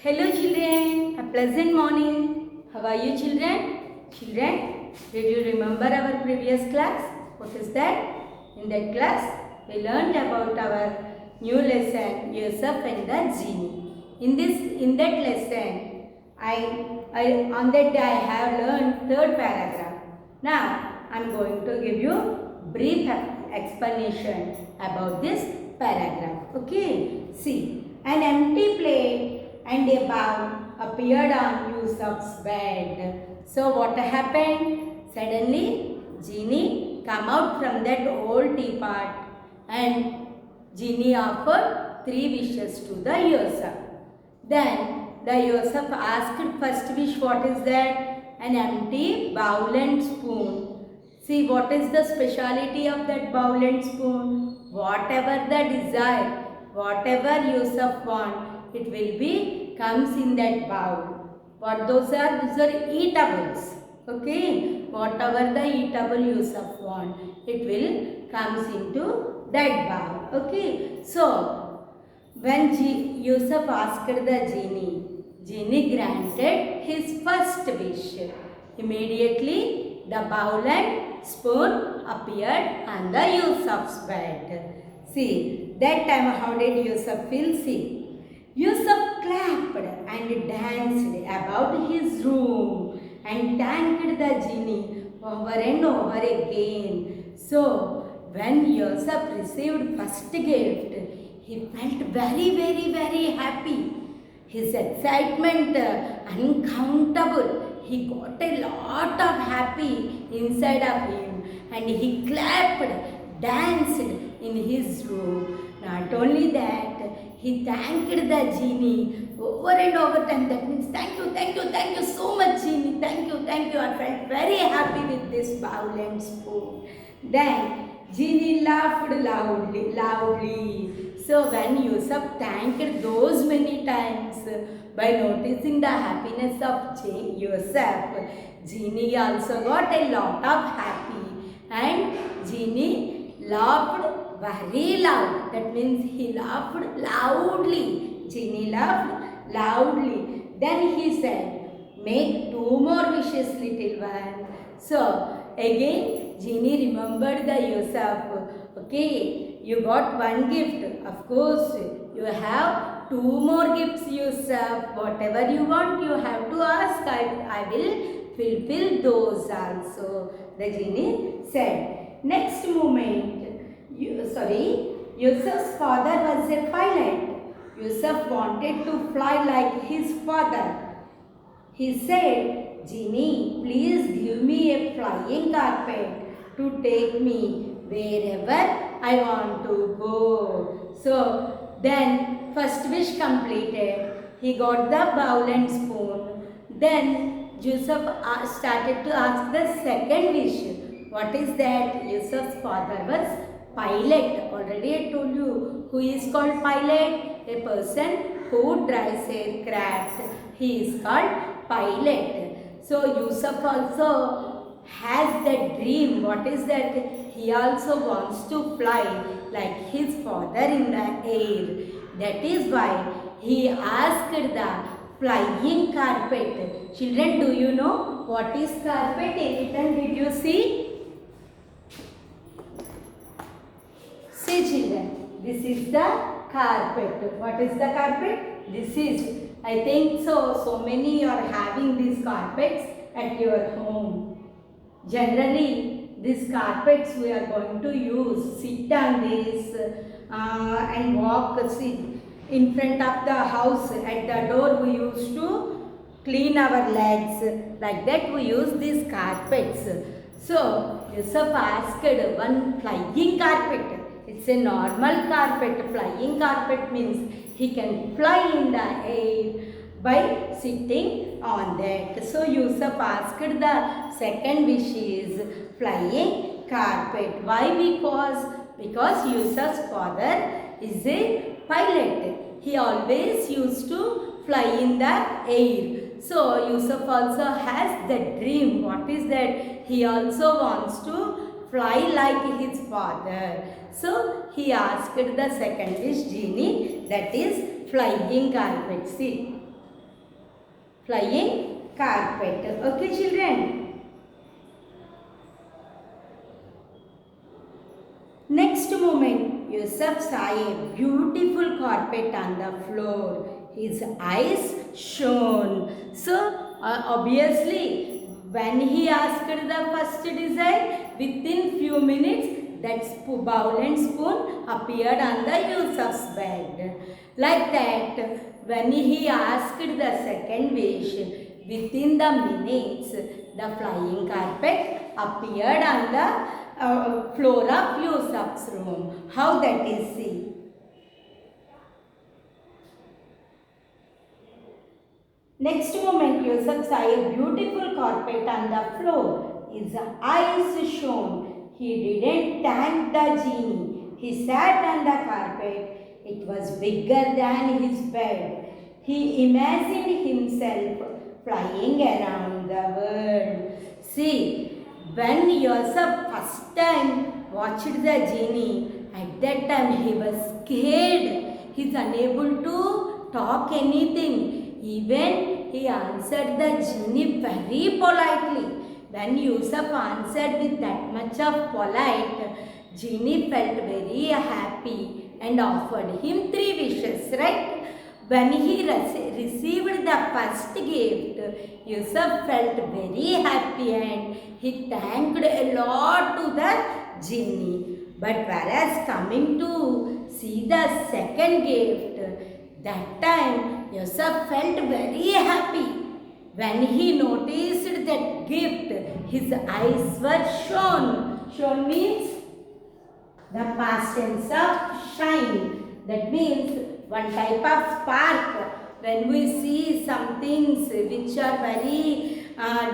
Hello children, a pleasant morning. How are you children? Children, did you remember our previous class? What is that? In that class, we learned about our new lesson, Yusuf and the genie. In that lesson, on that day I have learned third paragraph. Now, I am going to give you brief explanation about this paragraph. Okay, see, an empty plate and a bowl appeared on Yusuf's bed. So what happened? Suddenly, genie come out from that old teapot and genie offered 3 wishes to the Yusuf. Then the Yusuf asked first wish, what is that? An empty bowl and spoon. See, what is the speciality of that bowl and spoon? Whatever the desire, whatever Yusuf want, it will be comes in that bowl. What those are? Those are eatables. Okay, whatever the eatable Yusuf want, it will comes into that bowl. Okay, so when Yusuf asked the genie granted his first wish. Immediately, the bowl and spoon appeared on the Yusuf's bed. See, that time how did Yusuf feel? See, Yusuf clapped and danced about his room and thanked the genie over and over again. So, when Yusuf received first gift, he felt very happy. His excitement uncountable. He got a lot of happy inside of him and he clapped, danced in his room. Not only that, he thanked the genie over and over time. That means thank you so much genie. Thank you. I felt very happy with this bowl and spoon. Then genie laughed loudly. So when Yusuf thanked those many times, by noticing the happiness of Yusuf, genie also got a lot of happy and genie laughed very loud. That means he laughed loudly. Genie laughed loudly. Then he said, make 2 more wishes, little one. So again, genie remembered the Yusuf. Okay, you got 1 gift. Of course, you have 2 more gifts, Yusuf. Whatever you want, you have to ask. I will fulfill those also. The genie said. Next moment, Yusuf's father was a pilot. Yusuf wanted to fly like his father. He said, genie, please give me a flying carpet to take me wherever I want to go. So, then first wish completed. He got the bowl and spoon. Then Yusuf started to ask the second wish. What is that? Yusuf's father was pilot. Already I told you who is called pilot? A person who drives aircraft. He is called pilot. So Yusuf also has that dream. What is that? He also wants to fly like his father in the air. That is why he asked the flying carpet. Children, do you know what is carpet? Anytime did you see? See children, this is the carpet. What is the carpet? This is, I think so many are having these carpets at your home. Generally, these carpets we are going to use, sit on this and walk, sit in front of the house. At the door we used to clean our legs. Like that we use these carpets. So, Yusuf asked one flying carpet. It's a normal carpet. Flying carpet means he can fly in the air by sitting on that. So Yusuf asked the second wish is flying carpet. Why? Because Yusuf's father is a pilot. He always used to fly in the air. So Yusuf also has that dream. What is that? He also wants to fly like his father. So he asked the second wish, genie, that is flying carpet. See, flying carpet. Okay, children. Next moment, Yusuf saw a beautiful carpet on the floor. His eyes shone. So, obviously, when he asked the first desire, within few minutes, that bowl and spoon appeared on the Yusuf's bed. Like that, when he asked the second wish, within the minutes, the flying carpet appeared on the floor of Yusuf's room. How that is, see. Next moment, Yusuf saw a beautiful carpet on the floor. His eyes shone. He didn't thank the genie. He sat on the carpet. It was bigger than his bed. He imagined himself flying around the world. See, when Yusuf first time watched the genie, at that time he was scared. He is unable to talk anything. Even he answered the genie very politely. When Yusuf answered with that much of polite, genie felt very happy and offered him 3 wishes, right? When he received the first gift, Yusuf felt very happy and he thanked a lot to the genie. But whereas coming to see the second gift, that time Yusuf felt very happy. When he noticed that gift, his eyes were shone. Shone means the past tense of shine. That means one type of spark. When we see some things which are very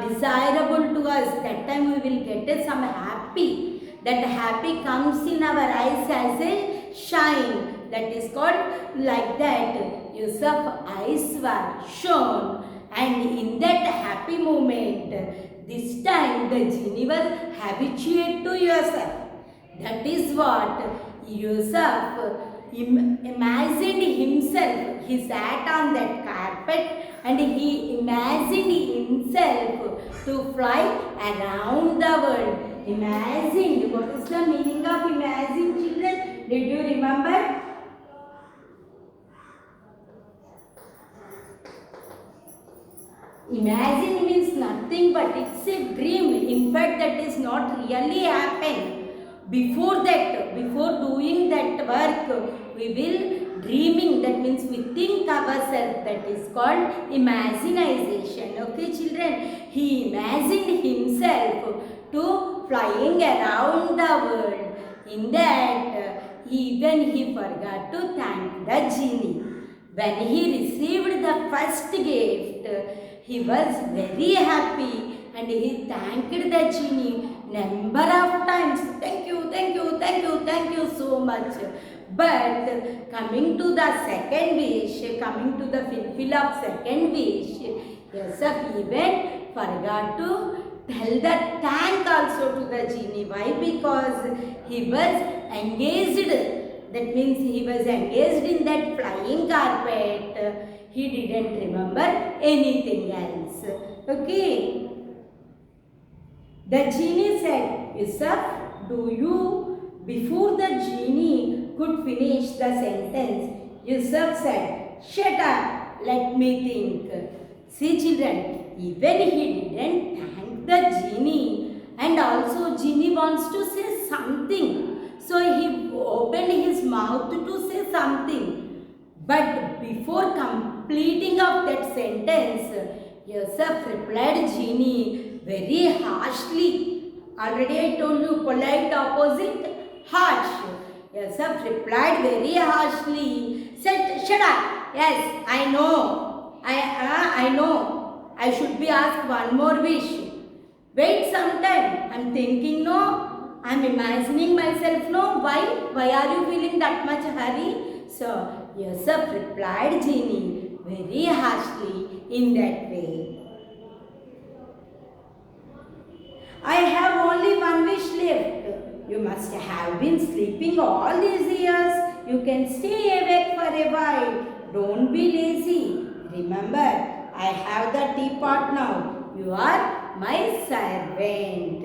desirable to us, that time we will get some happy. That happy comes in our eyes as a shine. That is called like that. Yusuf's eyes were shone. And in that happy moment, this time the genie was habituated to Yusuf. That is what Yusuf imagined himself. He sat on that carpet and he imagined himself to fly around the world. Imagined. What is the meaning of imagine, children? Did you remember? Imagine means nothing but it's a dream. In fact, that is not really happened. Before that, before doing that work, we will dreaming. That means we think ourselves. That is called imagination. Okay, children? He imagined himself to flying around the world. In that, even he forgot to thank the genie. When he received the first gift, he was very happy and he thanked the genie number of times. Thank you, thank you, thank you, thank you so much. But coming to the second wish, coming to the fulfill of second wish, Yusuf even forgot to tell the thank also to the genie. Why? Because he was engaged. That means he was engaged in that flying carpet. He didn't remember anything else. Okay. The genie said, Yusuf, do you? Before the genie could finish the sentence, Yusuf said, shut up, let me think. See, children, even he didn't thank the genie, and also genie wants to say something. So he opened his mouth to say something. But before completing of that sentence, Yusuf replied genie very harshly. Already I told you polite opposite harsh. Yusuf replied very harshly. Said, shut up. Yes, I know. I know. I should be asked one more wish. Wait some time. I'm thinking no. I'm imagining myself no. Why? Why are you feeling that much hurry? So Yusuf replied genie very harshly in that way. I have only one wish left. You must have been sleeping all these years. You can stay awake for a while. Don't be lazy. Remember, I I have the teapot now. You are my servant.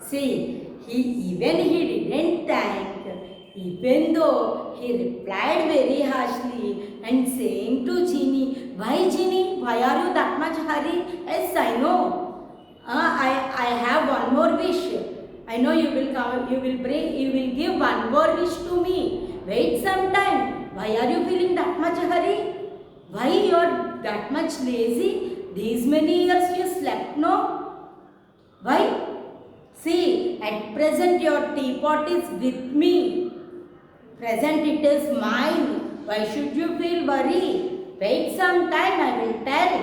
See, he didn't thank, even though he replied very harshly and saying to Genie, why Genie, why are you that much hurry? Yes, I know. I have one more wish. I know you will come, you will give one more wish to me. Wait some time. Why are you feeling that much hurry? Why you are that much lazy? These many years you slept, no? Why? See, at present your teapot is with me. Present it is mine. Why should you feel worry? Wait some time, I will tell.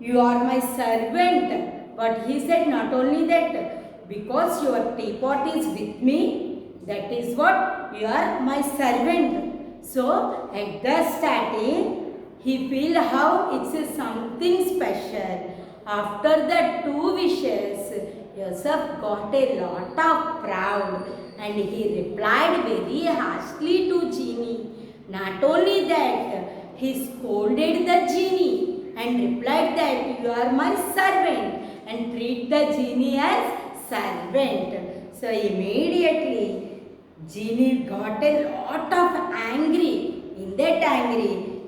You are my servant. But he said not only that, because your teapot is with me, that is what, you are my servant. So, at the starting, he feel how it's something special. After the two wishes, Yusuf got a lot of proud and he replied very harshly to Genie. Not only that, he scolded the Genie and replied that you are my servant and treat the Genie as servant. So, immediately, Genie got a lot of angry. In that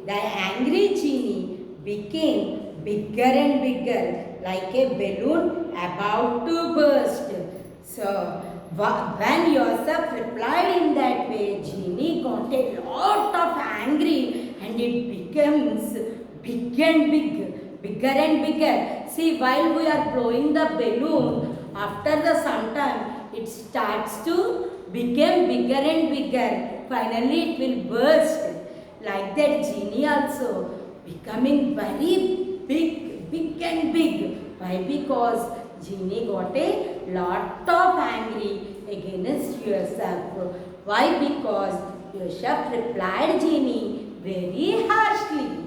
the angry Genie became bigger and bigger, like a balloon about to burst. So, when Yusuf replied in that way, Genie got a lot of angry and it becomes big and big, bigger and bigger. See, while we are blowing the balloon, after the some time, it starts to become bigger and bigger. Finally, it will burst. Like that, Genie also becoming very big and big. Why? Because Genie got a lot of angry against Yusuf. Why? Because Yusuf replied Genie very harshly.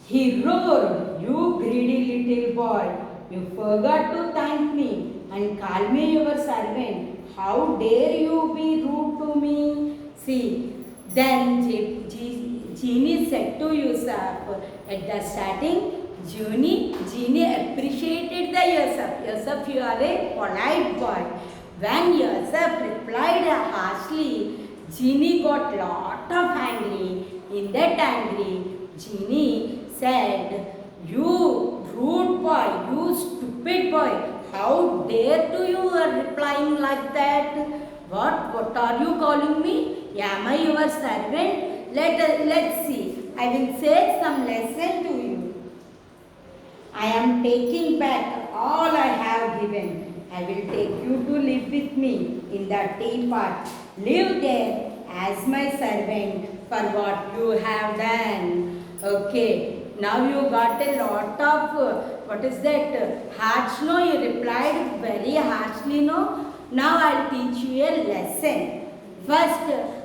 He roared, you greedy little boy, you forgot to thank me and call me your servant. How dare you be rude to me? See, then Genie said to Yusuf at the starting, Genie appreciated the Yusuf. Yusuf, you are a polite boy. When Yusuf replied harshly, Genie got lot of angry. In that angry, Genie said, you rude boy, you stupid boy, how dare to you are replying like that? What are you calling me? Am I your servant? Let's see. I will say some lesson to you. I am taking back all I have given. I will take you to live with me in the teapot. Live there as my servant for what you have done. Okay. Now you got a lot of, what is that, harsh, no? You replied very harshly, no? Now I'll teach you a lesson. First,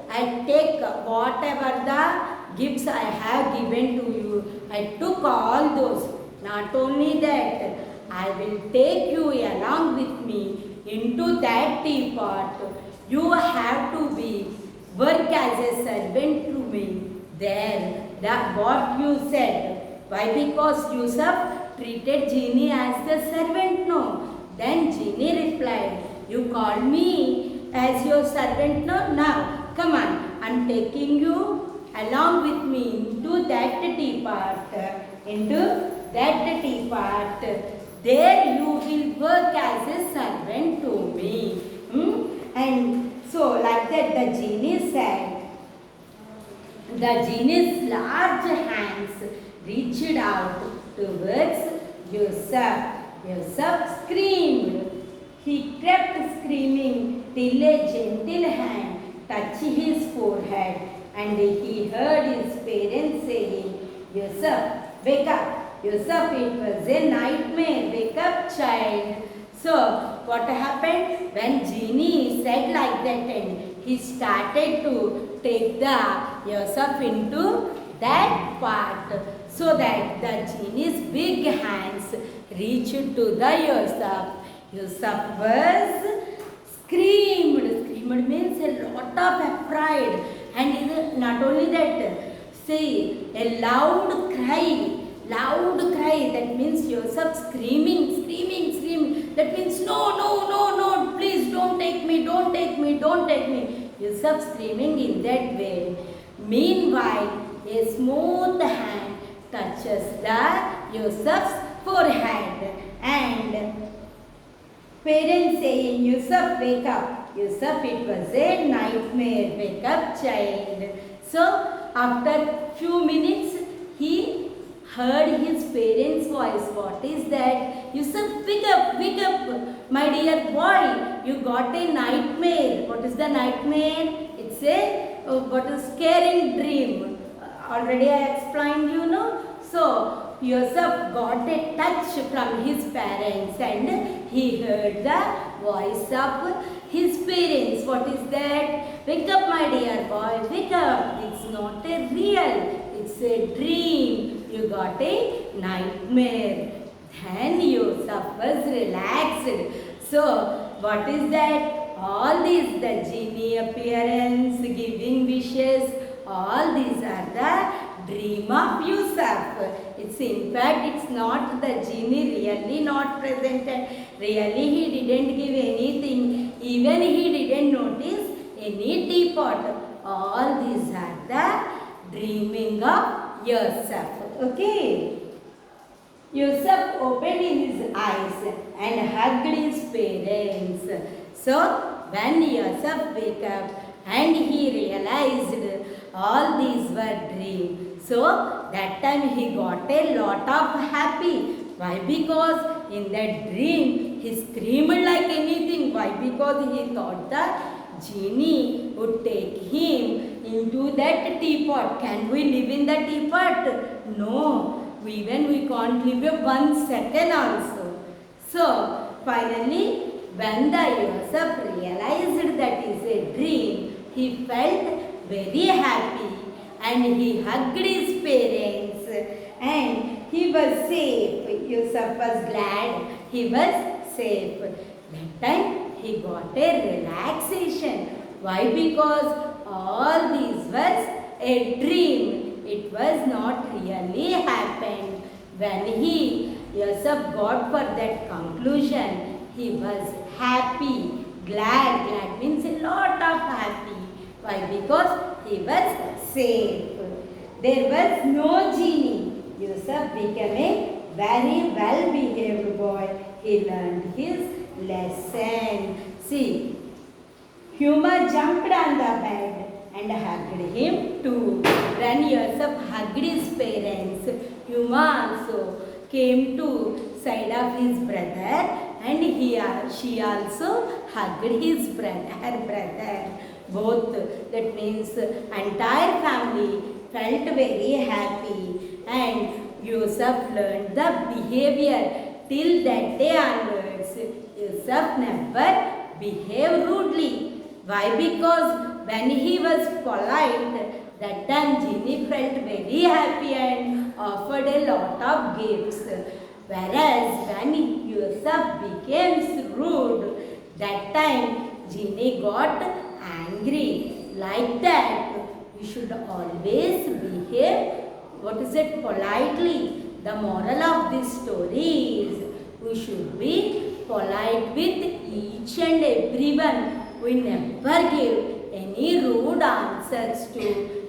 I take whatever the gifts I have given to you. I took all those. Not only that, I will take you along with me into that teapot. You have to be work as a servant to me. There, that what you said. Why? Because Yusuf treated Genie as the servant, no? Then Genie replied, you called me as your servant, no? Now, come on, I'm taking you along with me into that teapot. There you will work as a servant to me. And so, like that, the Genie said, the Genie's large hands reached out towards Yusuf. Yusuf screamed. He kept screaming till a gentle hand touched his forehead and he heard his parents saying, Yusuf, wake up. Yusuf, it was a nightmare. Wake up, child. So, what happened? When Genie said like that and he started to take the Yusuf into that part, so that the Genie's big hands reached to the Yusuf. Yusuf was screamed. Screamed means a lot of pride and not only that, see, a loud cry. Loud cry, that means Joseph screaming, screaming, screaming. That means no, no, no, no, please don't take me, don't take me, don't take me. Joseph screaming in that way. Meanwhile, a smooth hand touches the Joseph's forehead and parents saying, Yusuf, wake up. Yusuf, it was a nightmare. Wake up, child. So, after few minutes, he heard his parents' voice. What is that? Yusuf, wake up, my dear boy. You got a nightmare. What is the nightmare? It's a scaring dream. Already I explained, you know. So, Yusuf got a touch from his parents and he heard the voice of his parents. What is that? Wake up, my dear boy, wake up. It's not a real, it's a dream. You got a nightmare. Then Yusuf was relaxed. So, what is that? All these, the genie appearance, giving wishes, all these are the dream of Yusuf. It's in fact, it's not the genie really not presented. Really he didn't give anything. Even he didn't notice any teapot. All these are the dreaming of Yusuf. Okay. Yusuf opened his eyes and hugged his parents. So, when Yusuf woke up and he realized all these were dreams. So, that time he got a lot of happy. Why? Because in that dream, he screamed like anything. Why? Because he thought the genie would take him into that teapot. Can we live in the teapot? No. Even we can't live 1 second also. So, finally, when the Yusuf realized that is a dream, he felt very happy and he hugged his parents and he was safe. Yusuf was glad he was safe. That time he got a relaxation. Why? Because all these was a dream. It was not really happened. When Yusuf got for that conclusion, he was happy, glad. Glad means a lot of happy. Why? Because he was safe. There was no genie. Yusuf became a very well behaved boy. He learned his lesson. See, Humor jumped on the bed and hugged him too. When Yusuf hugged his parents, Humor also came to side of his brother and she also hugged her brother. Both, that means entire family felt very happy and Yusuf learned the behavior. Till that day onwards, Yusuf never behaved rudely. Why? Because when he was polite, that time Genie felt very happy and offered a lot of gifts. Whereas when Yusuf became rude, that time Genie got angry. Like that, we should always behave, politely. The moral of this story is we should be polite with each and everyone. We never give any rude answers to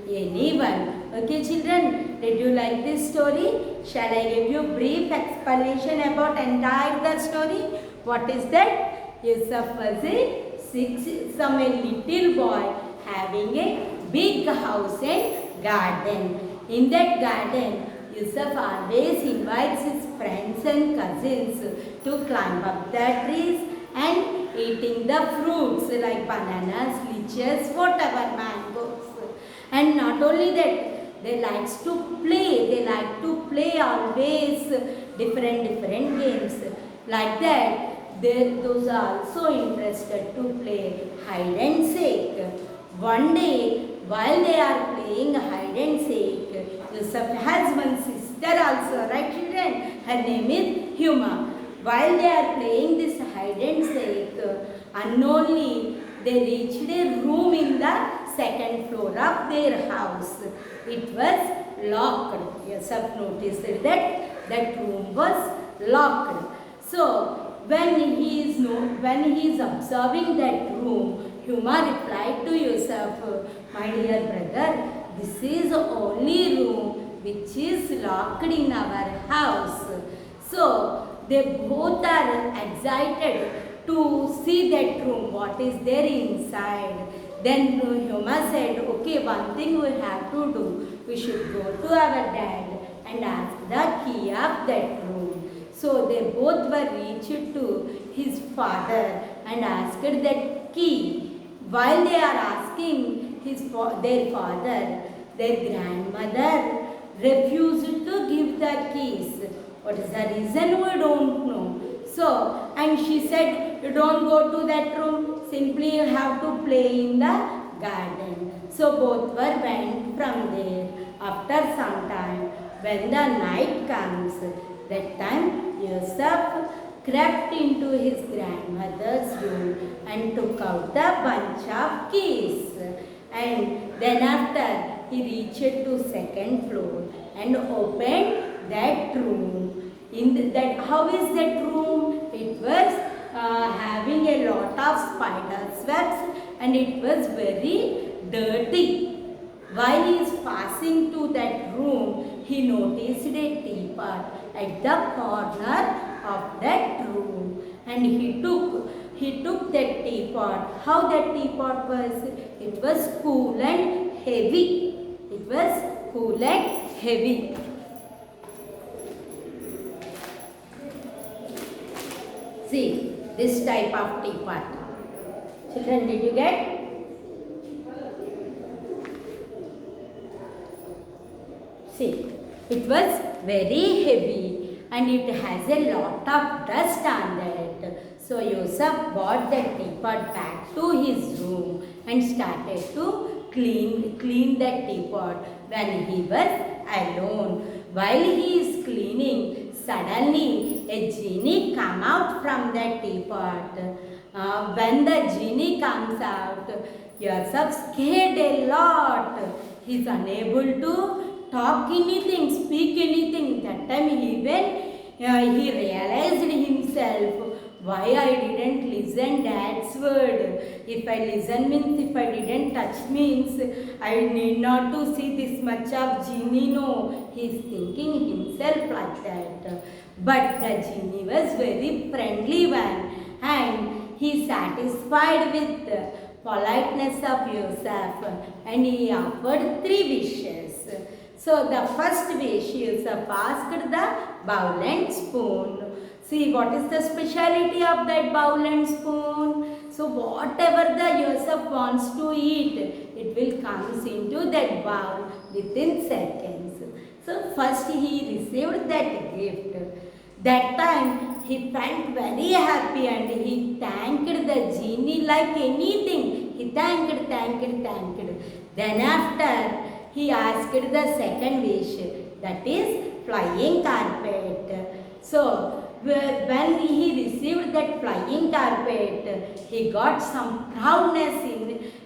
anyone. Okay, children, did you like this story? Shall I give you brief explanation about entire the story? What is that? Yusuf was a little boy having a big house and garden. In that garden, Yusuf always invites his friends and cousins to climb up the trees and eating the fruits like bananas, lychees, whatever, mangoes. And not only that, they like to play. They like to play always different games. Like that, those are also interested to play hide and seek. One day, while they are playing hide and seek, Yusuf has one sister also, right children? Her name is Huma. While they are playing this hide and seek, unknowingly they reached a room in the second second floor of their house. It was locked. Yusuf noticed that that room was locked. So when he is observing that room, Huma replied to Yusuf, "My dear brother, this is the only room which is locked in our house." So they both are excited to see that room, what is there inside. Then Huma said, "Okay, one thing we have to do. We should go to our dad and ask the key of that room." So they both were reached to his father and asked that key. While they are asking their father, their grandmother refused to give the keys. What is the reason? We don't know. So, and she said, "You don't go to that room. Simply you have to play in the garden." So both were went from there. After some time, when the night comes, that time Yusuf crept into his grandmother's room and took out the bunch of keys. And then after he reached to second floor and opened that room. How is that room? It was having a lot of spider webs and it was very dirty. While he is passing to that room, he noticed a teapot at the corner of that room, and he took that teapot. How that teapot was? It was cool and heavy. It was cool and heavy. See, this type of teapot. Children, did you get? See, it was very heavy and it has a lot of dust on that. So Yusuf brought the teapot back to his room and started to clean that teapot when he was alone. While he is cleaning, suddenly a genie come out from that teapot. When the genie comes out, Yusuf scared a lot. He is unable to talk anything, speak anything. That time he realized himself, why I didn't listen dad's word. If I listen means, if I didn't touch means, I need not to see this much of genie. No, he is thinking himself like that. But the genie was very friendly one and he satisfied with the politeness of Yusuf and he offered 3 wishes. So the first wish, Yusuf asked the bowl and spoon. See, what is the speciality of that bowl and spoon? So whatever the Yusuf wants to eat, it will come into that bowl within seconds. So first he received that gift. That time he felt very happy and he thanked the genie like anything. He thanked. Then after he asked the second wish, that is flying carpet. So when he received that flying carpet, he got some proudness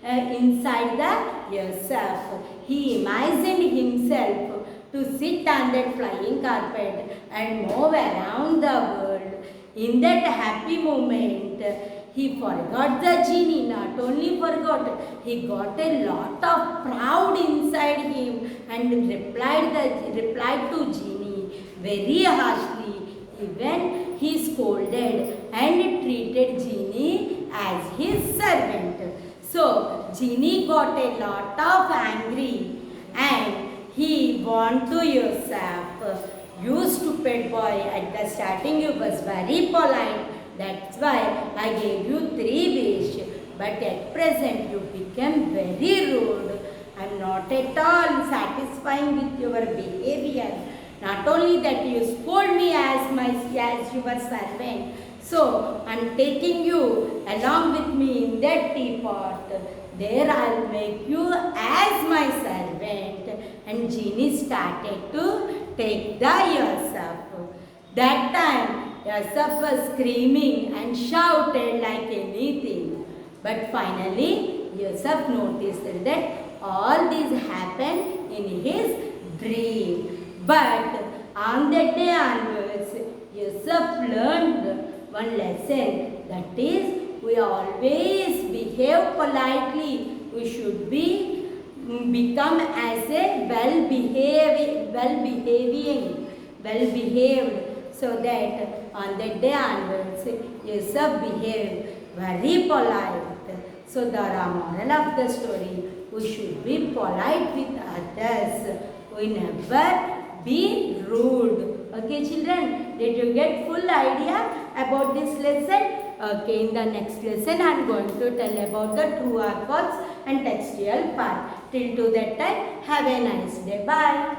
inside the Yusuf. He imagined himself to sit on that flying carpet and move around the world. In that happy moment, he forgot the genie. Not only forgot, he got a lot of proud inside him and replied to genie very harshly. Even he scolded and treated genie as his servant. So genie got a lot of angry and he warned to Yusuf, "You stupid boy, at the starting you was very polite. That's why I gave you 3 wishes. But at present you became very rude. I am not at all satisfying with your behavior. Not only that, you scold me as your servant. So I am taking you along with me in that teapot. There I will make you as my servant." And genie started to take the Yusuf. That time Yusuf was screaming and shouted like anything. But finally Yusuf noticed that all these happened in his dream. But on that day onwards, Yusuf learned one lesson, that is, we always behave politely. We should become as a well-behaved, so that on that day onwards, Yusuf behaved very polite. So the moral of the story, we should be polite with others. We never be rude. Okay, children, did you get full idea about this lesson? Okay, in the next lesson, I am going to tell about the true or false and textual part. Till to that time, have a nice day. Bye.